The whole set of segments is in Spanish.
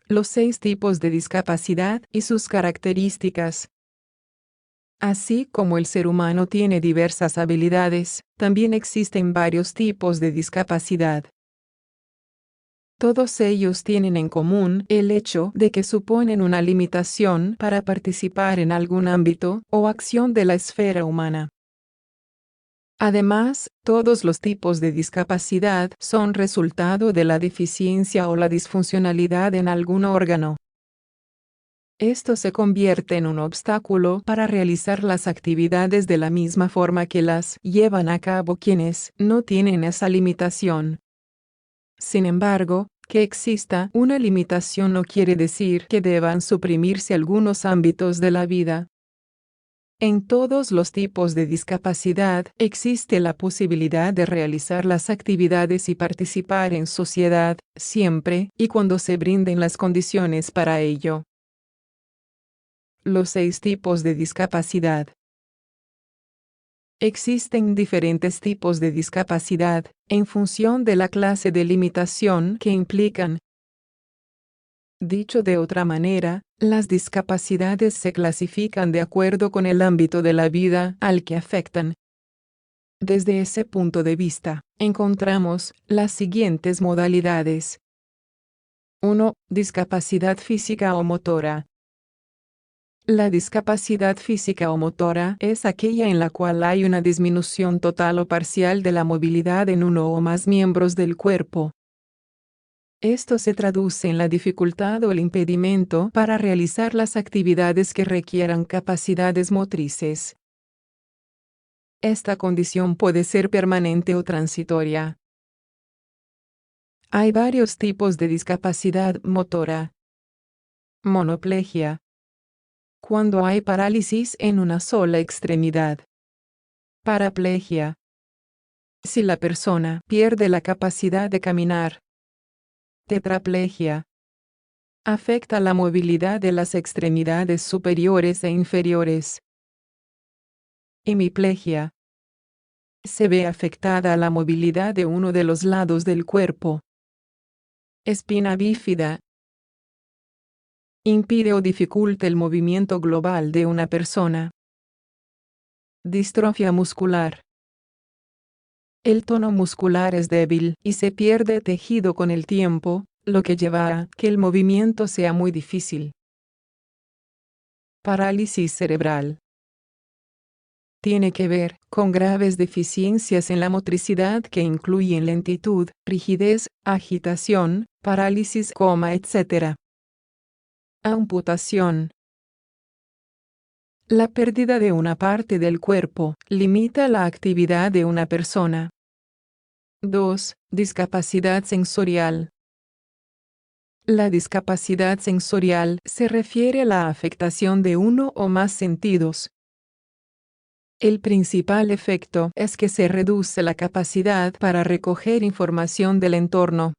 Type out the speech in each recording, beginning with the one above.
Los 6 tipos de discapacidad y sus características. Así como el ser humano tiene diversas habilidades, también existen varios tipos de discapacidad. Todos ellos tienen en común el hecho de que suponen una limitación para participar en algún ámbito o acción de la esfera humana. Además, todos los tipos de discapacidad son resultado de la deficiencia o la disfuncionalidad en algún órgano. Esto se convierte en un obstáculo para realizar las actividades de la misma forma que las llevan a cabo quienes no tienen esa limitación. Sin embargo, que exista una limitación no quiere decir que deban suprimirse algunos ámbitos de la vida. En todos los tipos de discapacidad existe la posibilidad de realizar las actividades y participar en sociedad, siempre y cuando se brinden las condiciones para ello. Los 6 tipos de discapacidad. Existen diferentes tipos de discapacidad, en función de la clase de limitación que implican. Dicho de otra manera, las discapacidades se clasifican de acuerdo con el ámbito de la vida al que afectan. Desde ese punto de vista, encontramos las siguientes modalidades. 1. Discapacidad física o motora. La discapacidad física o motora es aquella en la cual hay una disminución total o parcial de la movilidad en uno o más miembros del cuerpo. Esto se traduce en la dificultad o el impedimento para realizar las actividades que requieran capacidades motrices. Esta condición puede ser permanente o transitoria. Hay varios tipos de discapacidad motora. Monoplegia. Cuando hay parálisis en una sola extremidad. Paraplegia. Si la persona pierde la capacidad de caminar. Tetraplegia. Afecta la movilidad de las extremidades superiores e inferiores. Hemiplegia. Se ve afectada la movilidad de uno de los lados del cuerpo. Espina bífida. Impide o dificulta el movimiento global de una persona. Distrofia muscular. El tono muscular es débil y se pierde tejido con el tiempo, lo que lleva a que el movimiento sea muy difícil. Parálisis cerebral. Tiene que ver con graves deficiencias en la motricidad que incluyen lentitud, rigidez, agitación, parálisis, coma, etc. Amputación. La pérdida de una parte del cuerpo limita la actividad de una persona. 2. Discapacidad sensorial. La discapacidad sensorial se refiere a la afectación de uno o más sentidos. El principal efecto es que se reduce la capacidad para recoger información del entorno.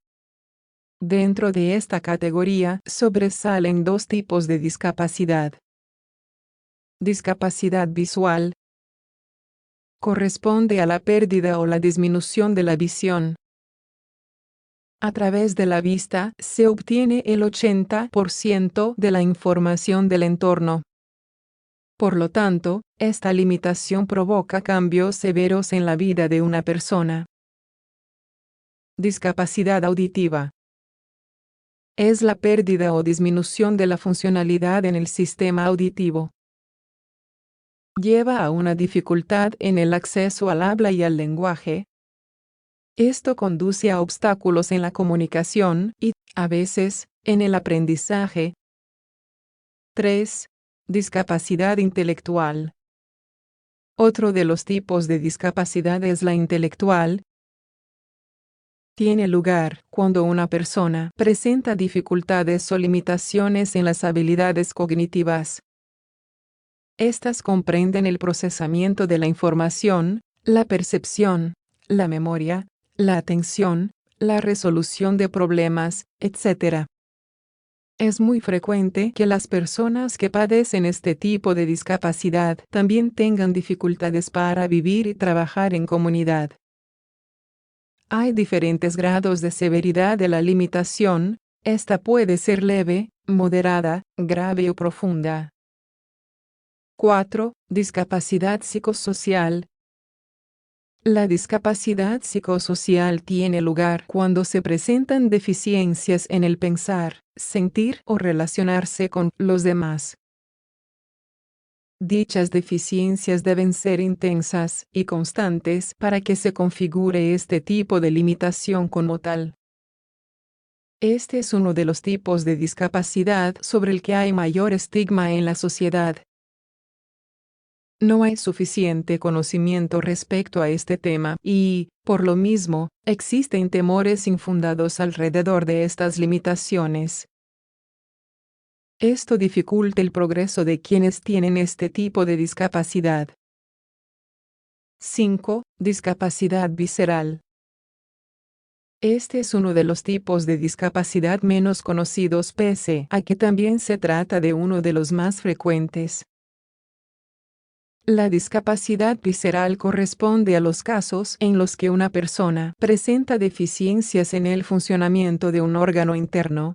Dentro de esta categoría sobresalen 2 tipos de discapacidad. Discapacidad visual. Corresponde a la pérdida o la disminución de la visión. A través de la vista se obtiene el 80% de la información del entorno. Por lo tanto, esta limitación provoca cambios severos en la vida de una persona. Discapacidad auditiva. Es la pérdida o disminución de la funcionalidad en el sistema auditivo. Lleva a una dificultad en el acceso al habla y al lenguaje. Esto conduce a obstáculos en la comunicación y, a veces, en el aprendizaje. 3. Discapacidad intelectual. Otro de los tipos de discapacidad es la intelectual. Tiene lugar cuando una persona presenta dificultades o limitaciones en las habilidades cognitivas. Estas comprenden el procesamiento de la información, la percepción, la memoria, la atención, la resolución de problemas, etc. Es muy frecuente que las personas que padecen este tipo de discapacidad también tengan dificultades para vivir y trabajar en comunidad. Hay diferentes grados de severidad de la limitación. Esta puede ser leve, moderada, grave o profunda. 4. Discapacidad psicosocial. La discapacidad psicosocial tiene lugar cuando se presentan deficiencias en el pensar, sentir o relacionarse con los demás. Dichas deficiencias deben ser intensas y constantes para que se configure este tipo de limitación como tal. Este es uno de los tipos de discapacidad sobre el que hay mayor estigma en la sociedad. No hay suficiente conocimiento respecto a este tema y, por lo mismo, existen temores infundados alrededor de estas limitaciones. Esto dificulta el progreso de quienes tienen este tipo de discapacidad. 5. Discapacidad visceral. Este es uno de los tipos de discapacidad menos conocidos pese a que también se trata de uno de los más frecuentes. La discapacidad visceral corresponde a los casos en los que una persona presenta deficiencias en el funcionamiento de un órgano interno.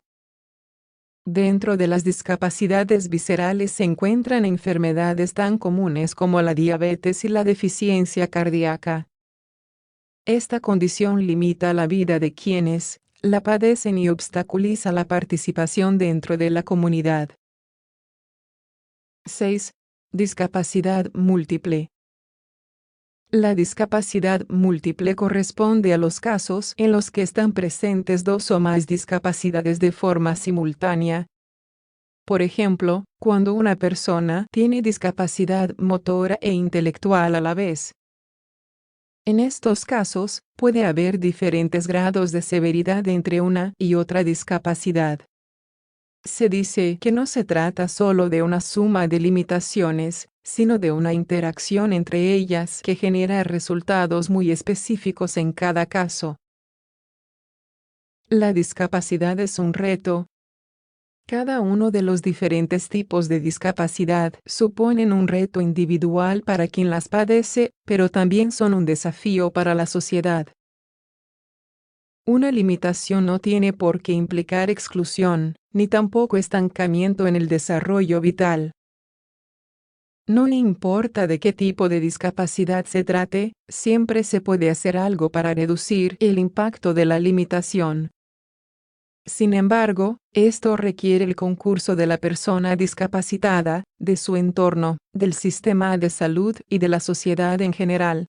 Dentro de las discapacidades viscerales se encuentran enfermedades tan comunes como la diabetes y la deficiencia cardíaca. Esta condición limita la vida de quienes la padecen y obstaculiza la participación dentro de la comunidad. 6. Discapacidad múltiple. La discapacidad múltiple corresponde a los casos en los que están presentes dos o más discapacidades de forma simultánea. Por ejemplo, cuando una persona tiene discapacidad motora e intelectual a la vez. En estos casos, puede haber diferentes grados de severidad entre una y otra discapacidad. Se dice que no se trata solo de una suma de limitaciones, sino de una interacción entre ellas que genera resultados muy específicos en cada caso. La discapacidad es un reto. Cada uno de los diferentes tipos de discapacidad suponen un reto individual para quien las padece, pero también son un desafío para la sociedad. Una limitación no tiene por qué implicar exclusión, ni tampoco estancamiento en el desarrollo vital. No importa de qué tipo de discapacidad se trate, siempre se puede hacer algo para reducir el impacto de la limitación. Sin embargo, esto requiere el concurso de la persona discapacitada, de su entorno, del sistema de salud y de la sociedad en general.